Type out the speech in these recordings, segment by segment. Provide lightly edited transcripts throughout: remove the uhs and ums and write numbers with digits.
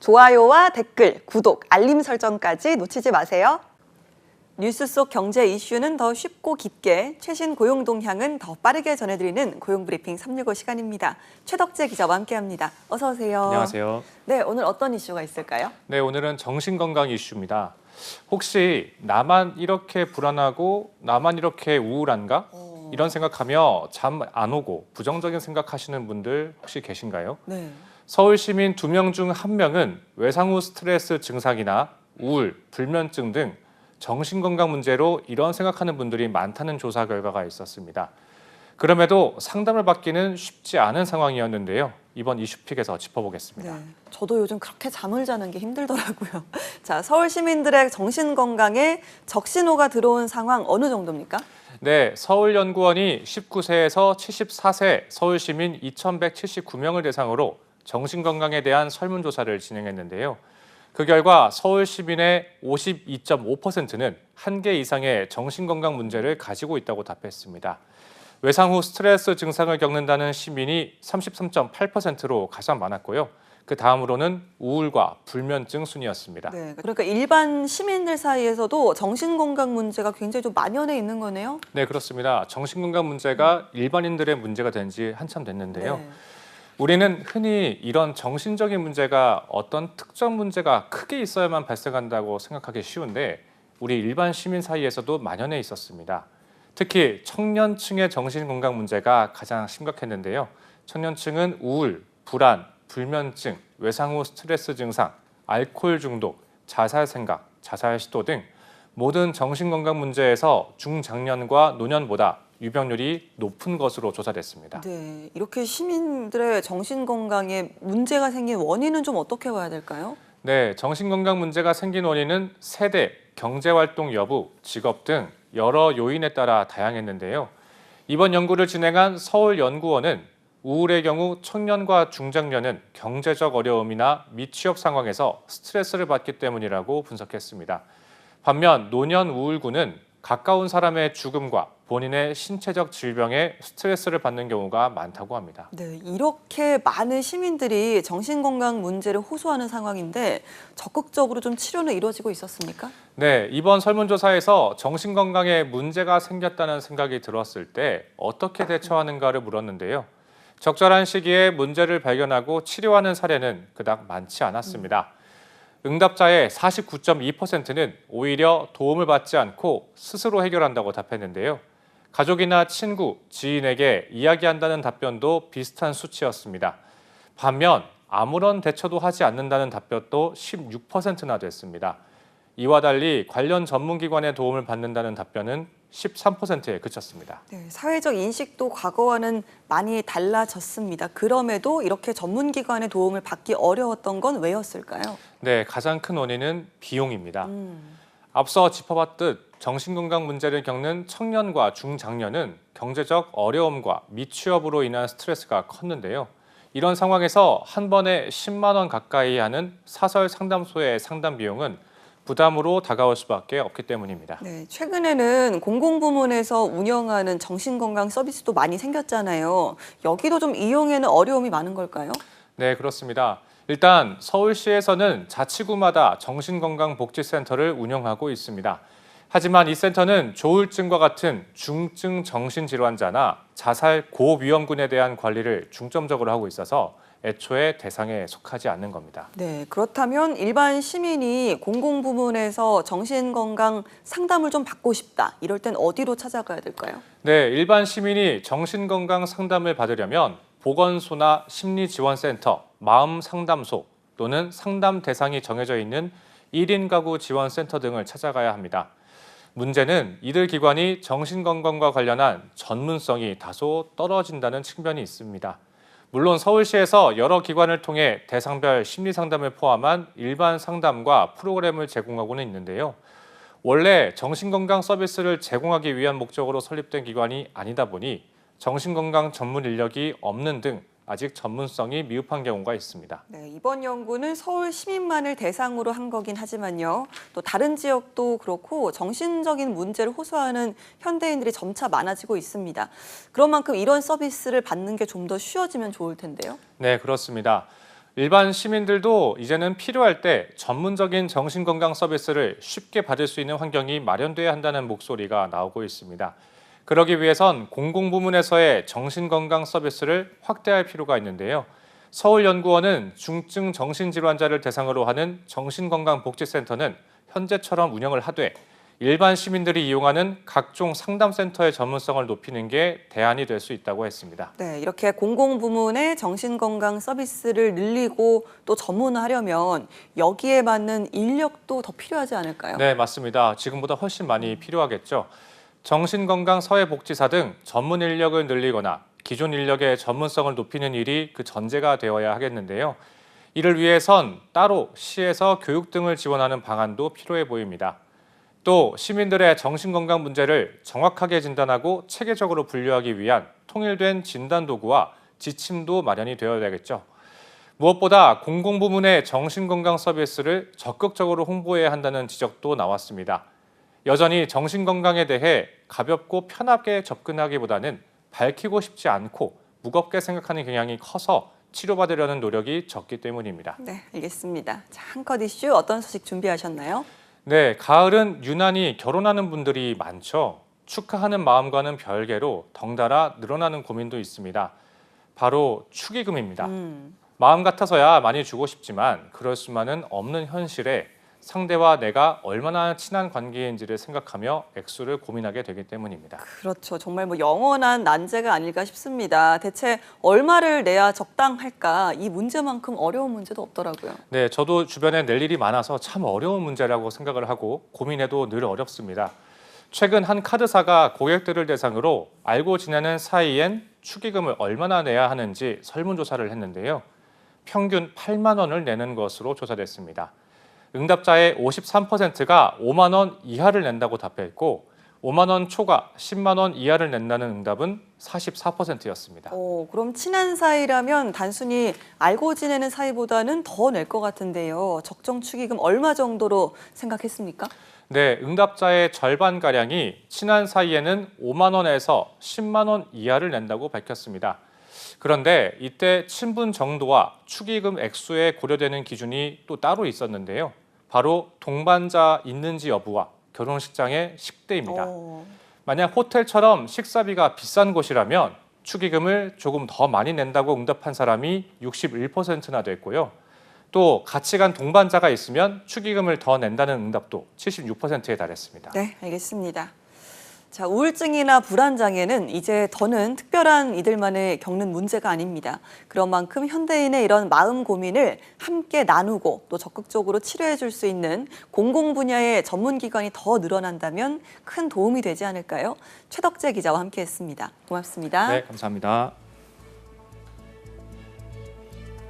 좋아요와 댓글, 구독, 알림 설정까지 놓치지 마세요. 뉴스 속 경제 이슈는 더 쉽고 깊게, 최신 고용 동향은 더 빠르게 전해드리는 고용브리핑 365 시간입니다. 최덕재 기자와 함께합니다. 어서 오세요. 안녕하세요. 네, 오늘 어떤 이슈가 있을까요? 네, 오늘은 정신건강 이슈입니다. 혹시 나만 이렇게 불안하고 나만 이렇게 우울한가? 이런 생각하며 잠 안 오고 부정적인 생각하시는 분들 혹시 계신가요? 네. 서울 시민 2명 중 1명은 외상 후 스트레스 증상이나 우울, 불면증 등 정신건강 문제로 이런 생각하는 분들이 많다는 조사 결과가 있었습니다. 그럼에도 상담을 받기는 쉽지 않은 상황이었는데요. 이번 이슈픽에서 짚어보겠습니다. 네, 저도 요즘 그렇게 잠을 자는 게 힘들더라고요. 자, 서울 시민들의 정신건강에 적신호가 들어온 상황 어느 정도입니까? 네, 서울연구원이 19세에서 74세 서울 시민 2,179명을 대상으로 정신건강에 대한 설문조사를 진행했는데요. 그 결과 서울 시민의 52.5%는 한 개 이상의 정신건강 문제를 가지고 있다고 답했습니다. 외상 후 스트레스 증상을 겪는다는 시민이 33.8%로 가장 많았고요. 그 다음으로는 우울과 불면증 순이었습니다. 네, 그러니까 일반 시민들 사이에서도 정신건강 문제가 굉장히 좀 만연해 있는 거네요. 네, 그렇습니다. 정신건강 문제가 일반인들의 문제가 된 지 한참 됐는데요. 네. 우리는 흔히 이런 정신적인 문제가 어떤 특정 문제가 크게 있어야만 발생한다고 생각하기 쉬운데 우리 일반 시민 사이에서도 만연해 있었습니다. 특히 청년층의 정신건강 문제가 가장 심각했는데요. 청년층은 우울, 불안, 불면증, 외상 후 스트레스 증상, 알코올 중독, 자살 생각, 자살 시도 등 모든 정신건강 문제에서 중장년과 노년보다 유병률이 높은 것으로 조사됐습니다. 네, 이렇게 시민들의 정신건강에 문제가 생긴 원인은 좀 어떻게 봐야 될까요? 네, 정신건강 문제가 생긴 원인은 세대, 경제활동 여부, 직업 등 여러 요인에 따라 다양했는데요. 이번 연구를 진행한 서울연구원은 우울의 경우 청년과 중장년은 경제적 어려움이나 미취업 상황에서 스트레스를 받기 때문이라고 분석했습니다. 반면 노년 우울군은 가까운 사람의 죽음과 본인의 신체적 질병에 스트레스를 받는 경우가 많다고 합니다. 네, 이렇게 많은 시민들이 정신건강 문제를 호소하는 상황인데 적극적으로 좀 치료는 이루어지고 있었습니까? 네, 이번 설문조사에서 정신건강에 문제가 생겼다는 생각이 들었을 때 어떻게 대처하는가를 물었는데요. 적절한 시기에 문제를 발견하고 치료하는 사례는 그닥 많지 않았습니다. 응답자의 49.2%는 오히려 도움을 받지 않고 스스로 해결한다고 답했는데요. 가족이나 친구, 지인에게 이야기한다는 답변도 비슷한 수치였습니다. 반면 아무런 대처도 하지 않는다는 답변도 16%나 됐습니다. 이와 달리 관련 전문기관의 도움을 받는다는 답변은 13%에 그쳤습니다. 네, 사회적 인식도 과거와는 많이 달라졌습니다. 그럼에도 이렇게 전문기관의 도움을 받기 어려웠던 건 왜였을까요? 네, 가장 큰 원인은 비용입니다. 앞서 짚어봤듯 정신건강 문제를 겪는 청년과 중장년은 경제적 어려움과 미취업으로 인한 스트레스가 컸는데요. 이런 상황에서 한 번에 10만 원 가까이 하는 사설 상담소의 상담 비용은 부담으로 다가올 수밖에 없기 때문입니다. 네, 최근에는 공공부문에서 운영하는 정신건강 서비스도 많이 생겼잖아요. 여기도 좀 이용에는 어려움이 많은 걸까요? 네, 그렇습니다. 일단 서울시에서는 자치구마다 정신건강복지센터를 운영하고 있습니다. 하지만 이 센터는 조울증과 같은 중증 정신질환자나 자살 고위험군에 대한 관리를 중점적으로 하고 있어서 애초에 대상에 속하지 않는 겁니다. 네, 그렇다면 일반 시민이 공공부문에서 정신건강 상담을 좀 받고 싶다. 이럴 땐 어디로 찾아가야 될까요? 네, 일반 시민이 정신건강 상담을 받으려면 보건소나 심리지원센터, 마음상담소 또는 상담 대상이 정해져 있는 1인 가구 지원센터 등을 찾아가야 합니다. 문제는 이들 기관이 정신건강과 관련한 전문성이 다소 떨어진다는 측면이 있습니다. 물론 서울시에서 여러 기관을 통해 대상별 심리상담을 포함한 일반 상담과 프로그램을 제공하고는 있는데요. 원래 정신건강 서비스를 제공하기 위한 목적으로 설립된 기관이 아니다 보니 정신건강 전문 인력이 없는 등 아직 전문성이 미흡한 경우가 있습니다. 네, 이번 연구는 서울 시민만을 대상으로 한 거긴 하지만요. 또 다른 지역도 그렇고 정신적인 문제를 호소하는 현대인들이 점차 많아지고 있습니다. 그런 만큼 이런 서비스를 받는 게 좀 더 쉬워지면 좋을 텐데요. 네, 그렇습니다. 일반 시민들도 이제는 필요할 때 전문적인 정신건강 서비스를 쉽게 받을 수 있는 환경이 마련돼야 한다는 목소리가 나오고 있습니다. 그러기 위해선 공공부문에서의 정신건강 서비스를 확대할 필요가 있는데요. 서울연구원은 중증 정신질환자를 대상으로 하는 정신건강복지센터는 현재처럼 운영을 하되 일반 시민들이 이용하는 각종 상담센터의 전문성을 높이는 게 대안이 될 수 있다고 했습니다. 네, 이렇게 공공부문의 정신건강 서비스를 늘리고 또 전문화하려면 여기에 맞는 인력도 더 필요하지 않을까요? 네, 맞습니다. 지금보다 훨씬 많이 필요하겠죠. 정신건강 사회복지사 등 전문 인력을 늘리거나 기존 인력의 전문성을 높이는 일이 그 전제가 되어야 하겠는데요. 이를 위해선 따로 시에서 교육 등을 지원하는 방안도 필요해 보입니다. 또 시민들의 정신건강 문제를 정확하게 진단하고 체계적으로 분류하기 위한 통일된 진단 도구와 지침도 마련이 되어야겠죠. 무엇보다 공공부문의 정신건강 서비스를 적극적으로 홍보해야 한다는 지적도 나왔습니다. 여전히 정신건강에 대해 가볍고 편하게 접근하기보다는 밝히고 싶지 않고 무겁게 생각하는 경향이 커서 치료받으려는 노력이 적기 때문입니다. 네, 알겠습니다. 자, 한컷 이슈 어떤 소식 준비하셨나요? 네, 가을은 유난히 결혼하는 분들이 많죠. 축하하는 마음과는 별개로 덩달아 늘어나는 고민도 있습니다. 바로 축의금입니다. 마음 같아서야 많이 주고 싶지만 그럴 수만은 없는 현실에 상대와 내가 얼마나 친한 관계인지를 생각하며 액수를 고민하게 되기 때문입니다. 그렇죠. 정말 뭐 영원한 난제가 아닐까 싶습니다. 대체 얼마를 내야 적당할까? 이 문제만큼 어려운 문제도 없더라고요. 네, 저도 주변에 낼 일이 많아서 참 어려운 문제라고 생각을 하고 고민해도 늘 어렵습니다. 최근 한 카드사가 고객들을 대상으로 알고 지내는 사이엔 축의금을 얼마나 내야 하는지 설문조사를 했는데요. 평균 8만 원을 내는 것으로 조사됐습니다. 응답자의 53%가 5만 원 이하를 낸다고 답했고 5만 원 초과 10만 원 이하를 낸다는 응답은 44%였습니다. 그럼 친한 사이라면 단순히 알고 지내는 사이보다는 더 낼 것 같은데요. 적정 축의금 얼마 정도로 생각했습니까? 네, 응답자의 절반가량이 친한 사이에는 5만 원에서 10만 원 이하를 낸다고 밝혔습니다. 그런데 이때 친분 정도와 축의금 액수에 고려되는 기준이 또 따로 있었는데요. 바로 동반자 있는지 여부와 결혼식장의 식대입니다. 만약 호텔처럼 식사비가 비싼 곳이라면 축의금을 조금 더 많이 낸다고 응답한 사람이 61%나 됐고요. 또 같이 간 동반자가 있으면 축의금을 더 낸다는 응답도 76%에 달했습니다. 네, 알겠습니다. 자, 우울증이나 불안장애는 이제 더는 특별한 이들만의 겪는 문제가 아닙니다. 그런 만큼 현대인의 이런 마음 고민을 함께 나누고 또 적극적으로 치료해 줄 수 있는 공공 분야의 전문기관이 더 늘어난다면 큰 도움이 되지 않을까요? 최덕재 기자와 함께했습니다. 고맙습니다. 네, 감사합니다.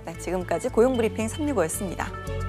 네, 지금까지 고용브리핑 365였습니다.